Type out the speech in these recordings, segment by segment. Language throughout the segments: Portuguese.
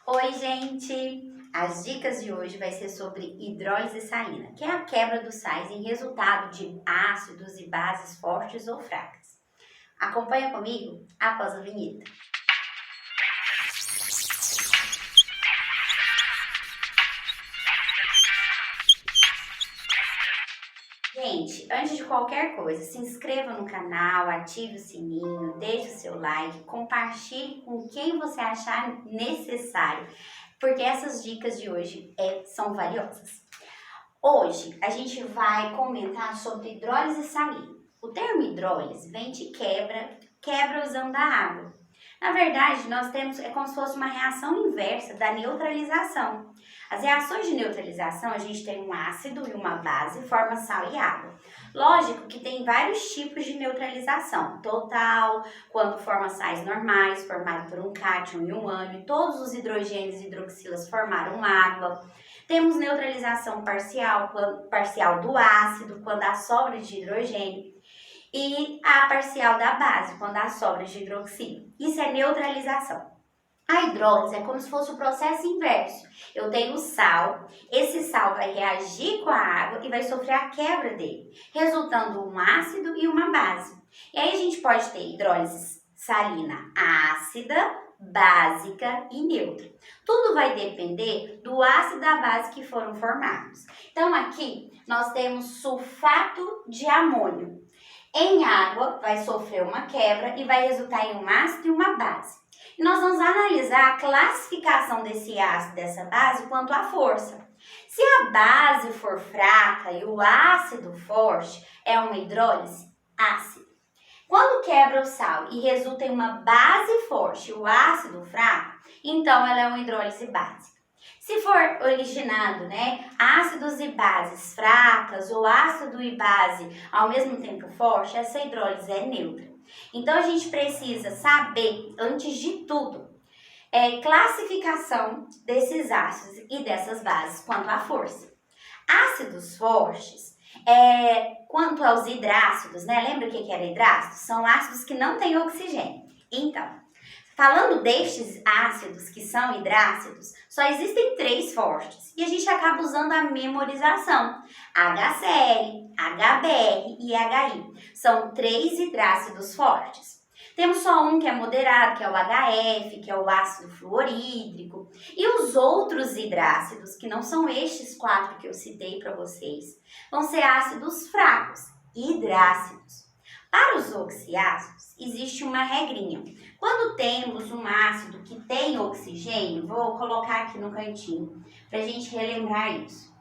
Oi, gente! As dicas de hoje vai ser sobre hidrólise salina, que é a quebra dos sais em resultado de ácidos e bases fortes ou fracas. Acompanha comigo após a vinheta. Gente, antes de qualquer coisa, se inscreva no canal, ative o sininho, deixe o seu like, compartilhe com quem você achar necessário, porque essas dicas de hoje são valiosas. Hoje a gente vai comentar sobre hidrólise salina. O termo hidrólise vem de quebra usando a água. Na verdade, nós temos, é como se fosse uma reação inversa da neutralização. As reações de neutralização, a gente tem um ácido e uma base, forma sal e água. Lógico que tem vários tipos de neutralização. Total, quando forma sais normais, formado por um cátion e um ânion, todos os hidrogênios e hidroxilas formaram água. Temos neutralização parcial do ácido, quando há sobra de hidrogênio, e a parcial da base, quando há sobra de hidroxilo. Isso é neutralização. A hidrólise é como se fosse o processo inverso. Eu tenho sal, esse sal vai reagir com a água e vai sofrer a quebra dele, resultando um ácido e uma base. E aí a gente pode ter hidrólise salina ácida, básica e neutra. Tudo vai depender do ácido e da base que foram formados. Então aqui nós temos sulfato de amônio. Em água vai sofrer uma quebra e vai resultar em um ácido e uma base. E nós vamos analisar a classificação desse ácido, dessa base, quanto à força. Se a base for fraca e o ácido forte, é uma hidrólise ácida. Quando quebra o sal e resulta em uma base forte e o ácido fraco, então ela é uma hidrólise básica. Se for originado, ácidos e bases fracas ou ácido e base ao mesmo tempo forte, essa hidrólise é neutra. Então a gente precisa saber, antes de tudo, classificação desses ácidos e dessas bases quanto à força. Ácidos fortes, quanto aos hidrácidos, lembra o que era hidrácido? São ácidos que não têm oxigênio. Então, falando destes ácidos que são hidrácidos, só existem 3 fortes e a gente acaba usando a memorização. HCl, HBr e HI. São 3 hidrácidos fortes. Temos só um que é moderado, que é o HF, que é o ácido fluorídrico. E os outros hidrácidos, que não são estes 4 que eu citei para vocês, vão ser ácidos fracos, hidrácidos. Para os oxiácidos, existe uma regrinha. Quando temos um ácido que tem oxigênio, vou colocar aqui no cantinho para a gente relembrar isso.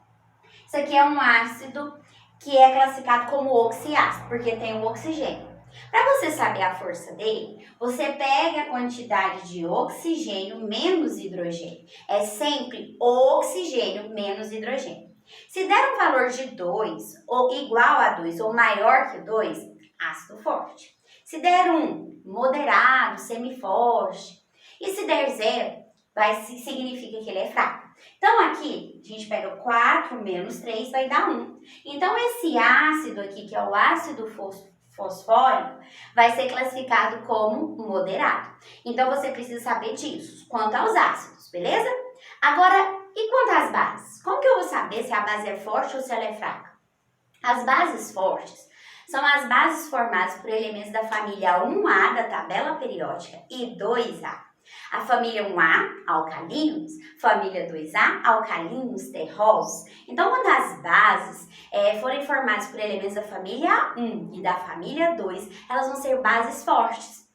Isso aqui é um ácido que é classificado como oxiácido, porque tem o oxigênio. Para você saber a força dele, você pega a quantidade de oxigênio menos hidrogênio. É sempre oxigênio menos hidrogênio. Se der um valor de 2, ou igual a 2, ou maior que 2, ácido forte. Se der 1, moderado, semiforte. E se der 0, significa que ele é fraco. Então aqui, a gente pega 4 menos 3, vai dar 1. Então esse ácido aqui, que é o ácido fosfórico, vai ser classificado como moderado. Então você precisa saber disso, quanto aos ácidos, beleza? Agora, e quanto às bases? Como que eu vou saber se a base é forte ou se ela é fraca? As bases fortes são as bases formadas por elementos da família 1A da tabela periódica e 2A. A família 1A, alcalinos, família 2A, alcalinos terrosos. Então, quando as bases forem formadas por elementos da família 1 e da família 2, elas vão ser bases fortes.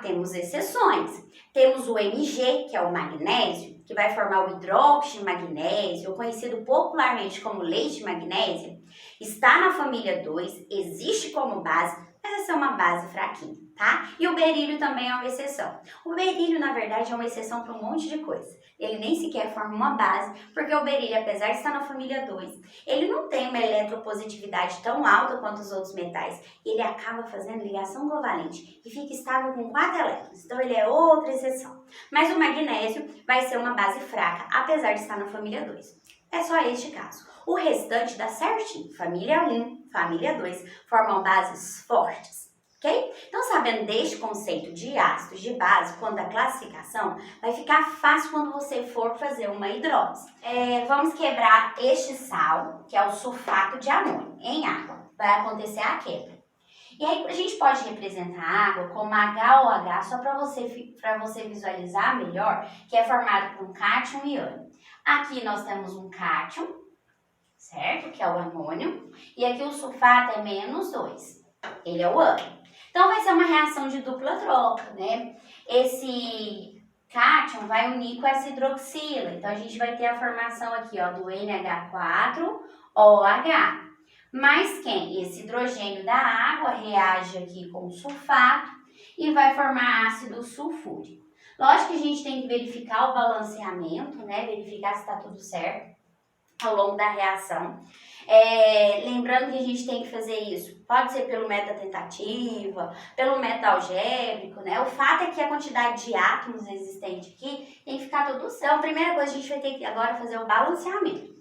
Temos exceções. Temos o Mg, que é o magnésio, que vai formar o hidróxido de magnésio, conhecido popularmente como leite de magnésio. Está na família 2, existe como base, mas essa é uma base fraquinha, tá? E o berílio também é uma exceção. O berílio, na verdade, é uma exceção para um monte de coisa. Ele nem sequer forma uma base, porque o berílio, apesar de estar na família 2, ele não tem uma eletropositividade tão alta quanto os outros metais. Ele acaba fazendo ligação covalente e fica estável com 4 elétrons. Então, ele é outra exceção. Mas o magnésio vai ser uma base fraca, apesar de estar na família 2. É só este caso. O restante dá certinho. Família 1, família 2 formam bases fortes. ok? Então, sabendo deste conceito de ácidos de base, quando a classificação, vai ficar fácil quando você for fazer uma hidrólise. Vamos quebrar este sal, que é o sulfato de amônio, em água. Vai acontecer a quebra. E aí, a gente pode representar a água como HOH, só para você visualizar melhor, que é formado por um cátion e ânion. Aqui nós temos um cátion, certo? Que é o amônio. E aqui o sulfato é -2. Ele é o ânion. Então, vai ser uma reação de dupla troca, né? Esse cátion vai unir com essa hidroxila. Então, a gente vai ter a formação aqui, ó, do NH4OH. Mas quem? Esse hidrogênio da água reage aqui com o sulfato e vai formar ácido sulfúrico. Lógico que a gente tem que verificar o balanceamento, né? Verificar se está tudo certo ao longo da reação. Lembrando que a gente tem que fazer isso, pode ser pelo método da tentativa, pelo método algébrico, né? O fato é que a quantidade de átomos existente aqui tem que ficar tudo certo. Então, a primeira coisa, a gente vai ter que agora fazer o balanceamento.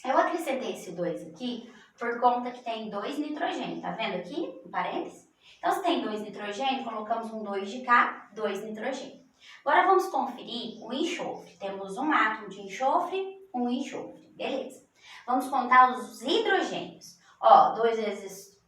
Eu acrescentei esse 2 aqui por conta que tem 2 nitrogênio, tá vendo aqui, no parênteses? Então, se tem 2 nitrogênio, colocamos um 2 de cá, 2 nitrogênio. Agora, vamos conferir o enxofre. Temos um átomo de enxofre, um enxofre, beleza. Vamos contar os hidrogênios. Ó, 2 vezes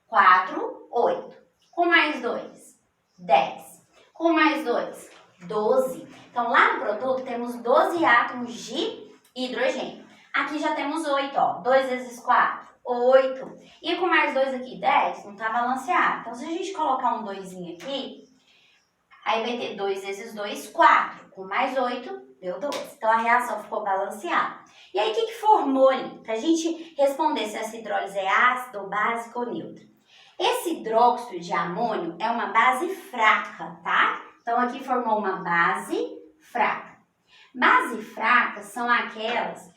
4, 8. Com mais 2, 10. Com mais 2, 12. Então, lá no produto, temos 12 átomos de hidrogênio. Aqui já temos 8, ó. 2 vezes 4, 8. E com mais 2 aqui, 10, não tá balanceado. Então, se a gente colocar um 2 aqui, aí vai ter 2 vezes 2, 4. Com mais 8, deu 12. Então, a reação ficou balanceada. E aí, o que formou ali? Pra gente responder se essa hidrólise é ácida, básica ou neutra. Esse hidróxido de amônio é uma base fraca, tá? Então, aqui formou uma base fraca. Base fracas são aquelas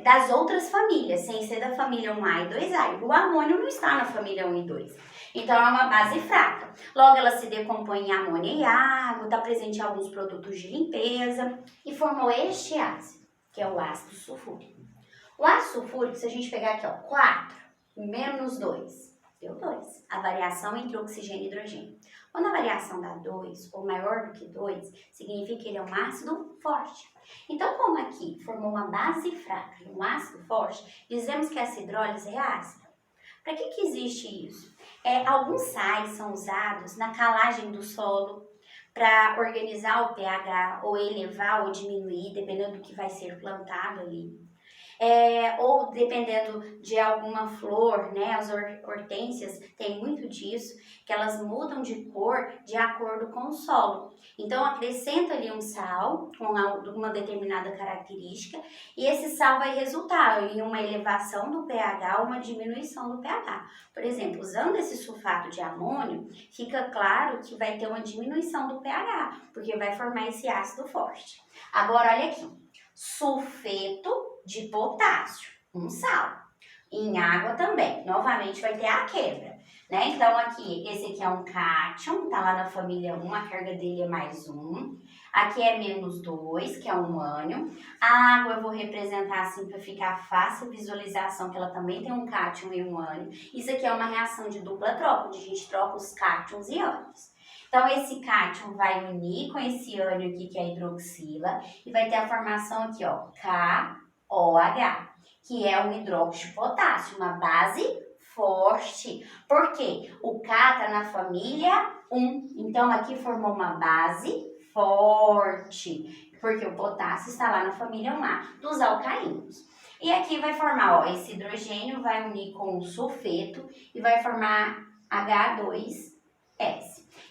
das outras famílias, sem ser da família 1A e 2A. O amônio não está na família 1 e 2. Então, é uma base fraca. Logo, ela se decompõe em amônia e água, está presente em alguns produtos de limpeza e formou este ácido, que é o ácido sulfúrico. O ácido sulfúrico, se a gente pegar aqui, ó, 4 menos 2, deu 2. A variação entre oxigênio e hidrogênio. Quando a variação dá 2 ou maior do que 2, significa que ele é um ácido forte. Então, como aqui formou uma base fraca e um ácido forte, dizemos que essa hidrólise é ácida. Para que existe isso? Alguns sais são usados na calagem do solo para organizar o pH ou elevar ou diminuir, dependendo do que vai ser plantado ali. Ou dependendo de alguma flor, né? As hortênsias têm muito disso, que elas mudam de cor de acordo com o solo. Então, acrescenta ali um sal com uma determinada característica e esse sal vai resultar em uma elevação do pH ou uma diminuição do pH. Por exemplo, usando esse sulfato de amônio, fica claro que vai ter uma diminuição do pH, porque vai formar esse ácido forte. Agora, olha aqui, sulfeto de potássio, um sal. Em água também, novamente vai ter a quebra, né? Então aqui, esse aqui é um cátion, tá lá na família 1, a carga dele é mais 1. Aqui é -2, que é um ânion. A água eu vou representar assim para ficar fácil a visualização, que ela também tem um cátion e um ânion. Isso aqui é uma reação de dupla troca, onde a gente troca os cátions e ânions. Então, esse cátion vai unir com esse ânion aqui, que é a hidroxila, e vai ter a formação aqui, ó, KOH, que é um hidróxido de potássio, uma base forte. Por quê? O K está na família 1, então aqui formou uma base forte, porque o potássio está lá na família 1A dos alcaínos. E aqui vai formar, ó, esse hidrogênio vai unir com o sulfeto e vai formar H2S.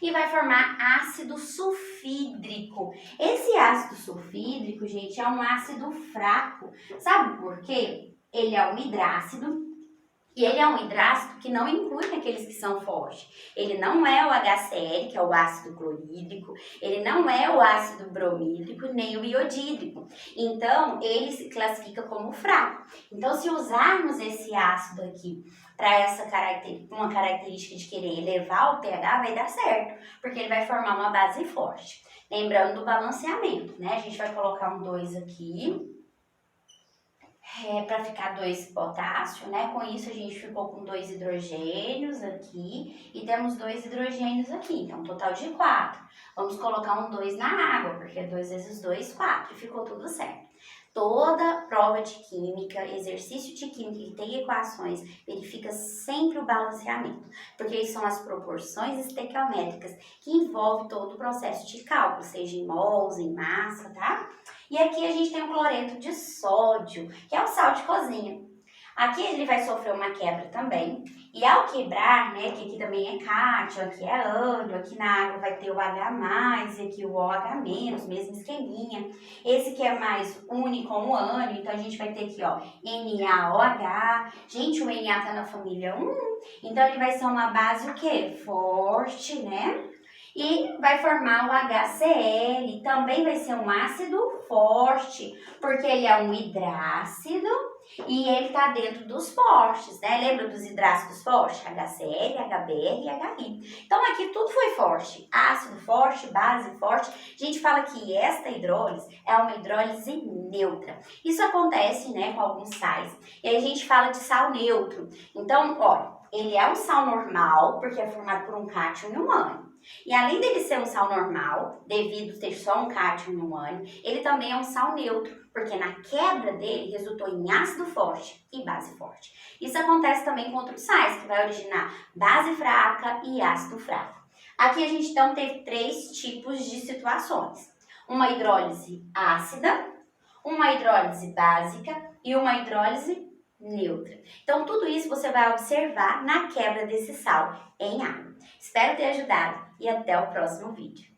E vai formar ácido sulfídrico. Esse ácido sulfídrico, gente, é um ácido fraco. Sabe por quê? Ele é um hidrácido. E ele é um hidrácido que não inclui aqueles que são fortes. Ele não é o HCl, que é o ácido clorídrico, ele não é o ácido bromídrico, nem o iodídrico. Então, ele se classifica como fraco. Então, se usarmos esse ácido aqui para uma característica de querer elevar o pH, vai dar certo, porque ele vai formar uma base forte. Lembrando do balanceamento, né? A gente vai colocar um 2 aqui. para ficar 2 potássio, né? Com isso a gente ficou com 2 hidrogênios aqui e temos 2 hidrogênios aqui, então um total de 4. Vamos colocar um 2 na água, porque 2 vezes 2, 4, e ficou tudo certo. Toda prova de química, exercício de química que tem equações, verifica sempre o balanceamento, porque isso são as proporções estequiométricas que envolvem todo o processo de cálculo, seja em mols, em massa, tá? E aqui a gente tem o cloreto de sódio, que é o sal de cozinha. Aqui ele vai sofrer uma quebra também, e ao quebrar, né, que aqui também é cátion, aqui é ânion, aqui na água vai ter o H+, e aqui o OH-, mesmo esqueminha. Esse que é mais único com o ânion, então a gente vai ter aqui, ó, NaOH. Gente, o Na tá na família 1, então ele vai ser uma base o quê? Forte, né? E vai formar o HCl, também vai ser um ácido forte, porque ele é um hidrácido e ele está dentro dos fortes, né? Lembra dos hidrácidos fortes? HCl, HBr e HI. Então aqui tudo foi forte, ácido forte, base forte. A gente fala que esta hidrólise é uma hidrólise neutra. Isso acontece, né, com alguns sais. E aí a gente fala de sal neutro. Então, olha, ele é um sal normal, porque é formado por um cátion e um ânion. E além dele ser um sal normal, devido ter só um cátion e um ânion, ele também é um sal neutro, porque na quebra dele resultou em ácido forte e base forte. Isso acontece também com outros sais, que vai originar base fraca e ácido fraco. Aqui a gente então teve 3 tipos de situações. Uma hidrólise ácida, uma hidrólise básica e uma hidrólise neutra. Então, tudo isso você vai observar na quebra desse sal em água. Espero ter ajudado e até o próximo vídeo.